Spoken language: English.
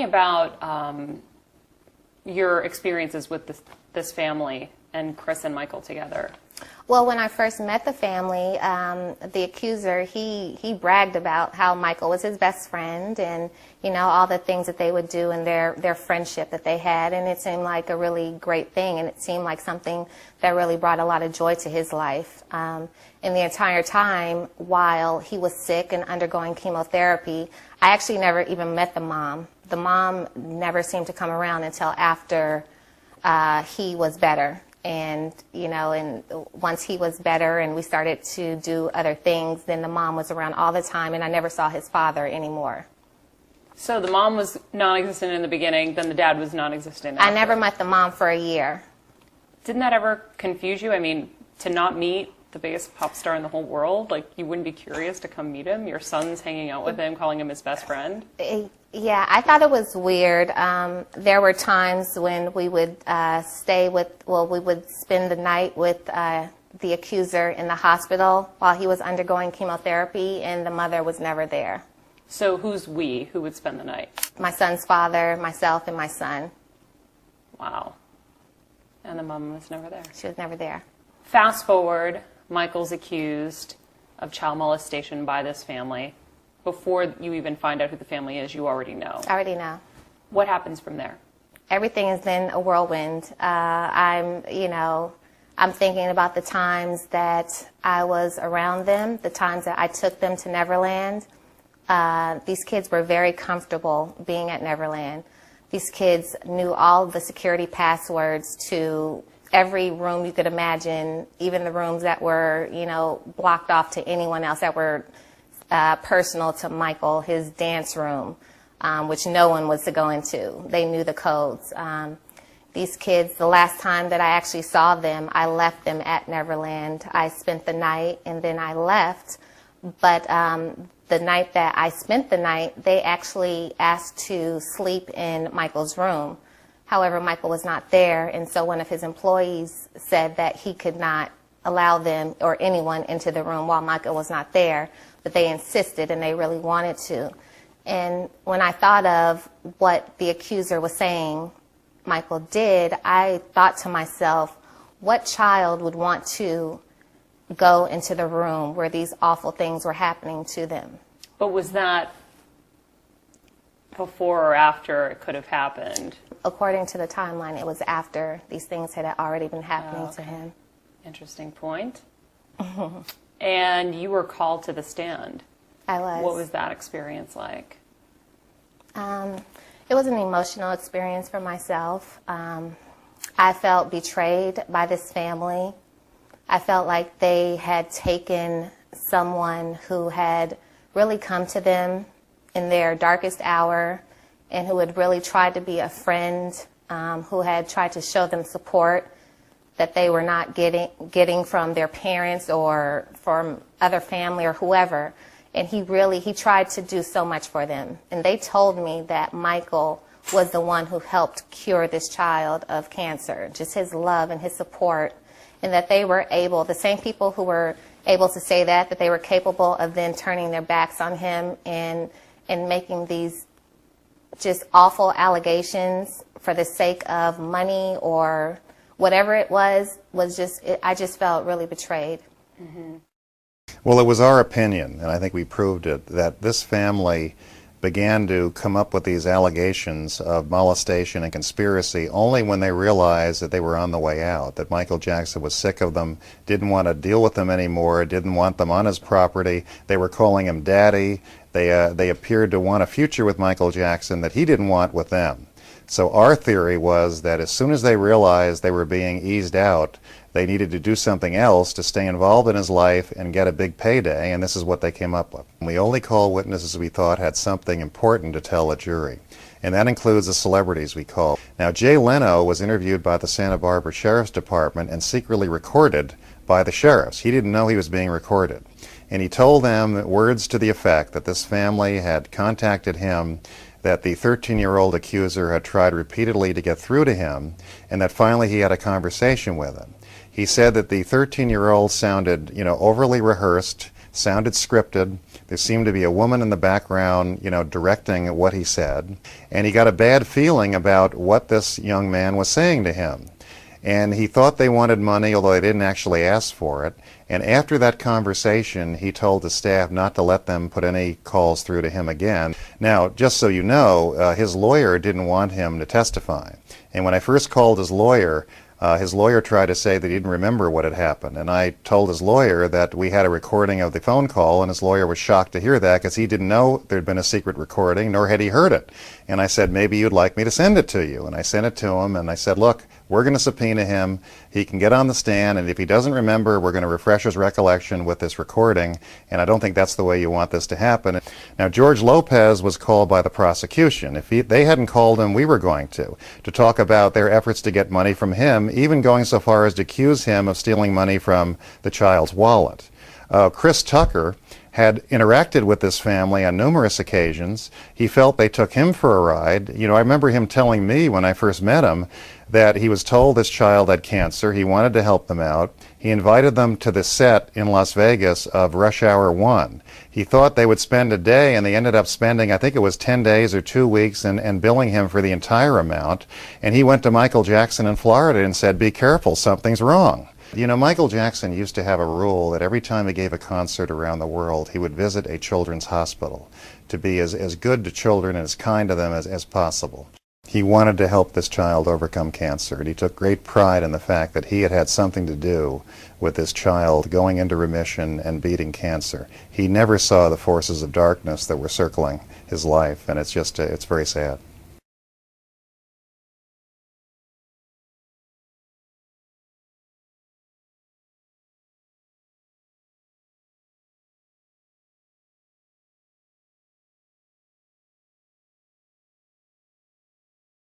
about your experiences with this family and Chris and Michael together. Well, when I first met the family, the accuser, he bragged about how Michael was his best friend and, you know, all the things that they would do and their friendship that they had. And it seemed like a really great thing, and it seemed like something that really brought a lot of joy to his life. And the entire time while he was sick and undergoing chemotherapy, I actually never even met the mom. The mom never seemed to come around until after he was better. And, you know, and once he was better and we started to do other things, then the mom was around all the time, and I never saw his father anymore. So the mom was non-existent in the beginning, then the dad was non-existent after. I never met the mom for a year. Didn't that ever confuse you? I mean, to not meet the biggest pop star in the whole world, like, you wouldn't be curious to come meet him? Your son's hanging out with him, calling him his best friend? Yeah, I thought it was weird. There were times when we would we would spend the night with the accuser in the hospital while he was undergoing chemotherapy, and the mother was never there. So who's we? Who would spend the night? My son's father, myself, and my son. Wow. And the mom was never there? She was never there. Fast forward, Michael's accused of child molestation by this family. Before you even find out who the family is, you already know. I already know. What happens from there? Everything is then a whirlwind. I'm thinking about the times that I was around them, the times that I took them to Neverland. These kids were very comfortable being at Neverland. These kids knew all the security passwords to every room you could imagine, even the rooms that were, you know, blocked off to anyone else, that were personal to Michael, his dance room, which no one was to go into. They knew the codes. These kids, the last time that I actually saw them, I left them at Neverland. I spent the night and then I left. But the night that I spent the night, they actually asked to sleep in Michael's room. However, Michael was not there, and so one of his employees said that he could not allow them or anyone into the room while Michael was not there, but they insisted and they really wanted to. And when I thought of what the accuser was saying Michael did, I thought to myself, what child would want to go into the room where these awful things were happening to them? But was that before or after it could have happened? According to the timeline, it was after these things had already been happening to him. Interesting point. And you were called to the stand. I was. What was that experience like? It was an emotional experience for myself. I felt betrayed by this family. I felt like they had taken someone who had really come to them in their darkest hour and who had really tried to be a friend, who had tried to show them support that they were not getting from their parents or from other family or whoever. And he tried to do so much for them. And they told me that Michael was the one who helped cure this child of cancer, just his love and his support, and that they were able, the same people who were able to say that they were capable of then turning their backs on him and making these just awful allegations for the sake of money or whatever it was just, I just felt really betrayed. Mm-hmm. Well, it was our opinion, and I think we proved it, that this family began to come up with these allegations of molestation and conspiracy only when they realized that they were on the way out, that Michael Jackson was sick of them, didn't want to deal with them anymore, didn't want them on his property. They were calling him daddy. They appeared to want a future with Michael Jackson that he didn't want with them. So our theory was that as soon as they realized they were being eased out, they needed to do something else to stay involved in his life and get a big payday, and this is what they came up with. We only called witnesses we thought had something important to tell a jury, and that includes the celebrities we called. Now, Jay Leno was interviewed by the Santa Barbara Sheriff's Department and secretly recorded by the sheriffs. He didn't know he was being recorded. And he told them words to the effect that this family had contacted him, that the 13-year-old accuser had tried repeatedly to get through to him, and that finally he had a conversation with him. He said that the 13-year-old sounded, overly rehearsed, sounded scripted. There seemed to be a woman in the background, directing what he said. And he got a bad feeling about what this young man was saying to him. And he thought they wanted money, although they didn't actually ask for it. And after that conversation, he told the staff not to let them put any calls through to him again. Now, just so you know, his lawyer didn't want him to testify. And when I first called his lawyer tried to say that he didn't remember what had happened. And I told his lawyer that we had a recording of the phone call, and his lawyer was shocked to hear that because he didn't know there had been a secret recording, nor had he heard it. And I said, maybe you'd like me to send it to you. And I sent it to him, and I said, look, we're going to subpoena him. He can get on the stand, and if he doesn't remember, we're going to refresh his recollection with this recording, and I don't think that's the way you want this to happen. Now, George Lopez was called by the prosecution. If they hadn't called him, we were going to talk about their efforts to get money from him, even going so far as to accuse him of stealing money from the child's wallet. Chris Tucker had interacted with this family on numerous occasions. He felt they took him for a ride. I remember him telling me when I first met him that he was told this child had cancer. He wanted to help them out. He invited them to the set in Las Vegas of Rush Hour 1. He thought they would spend a day, and they ended up spending, I think it was 10 days or 2 weeks, and billing him for the entire amount. And he went to Michael Jackson in Florida and said, be careful, something's wrong. Michael Jackson used to have a rule that every time he gave a concert around the world, he would visit a children's hospital to be as good to children and as kind to them as possible. He wanted to help this child overcome cancer, and he took great pride in the fact that he had had something to do with this child going into remission and beating cancer. He never saw the forces of darkness that were circling his life, and it's very sad.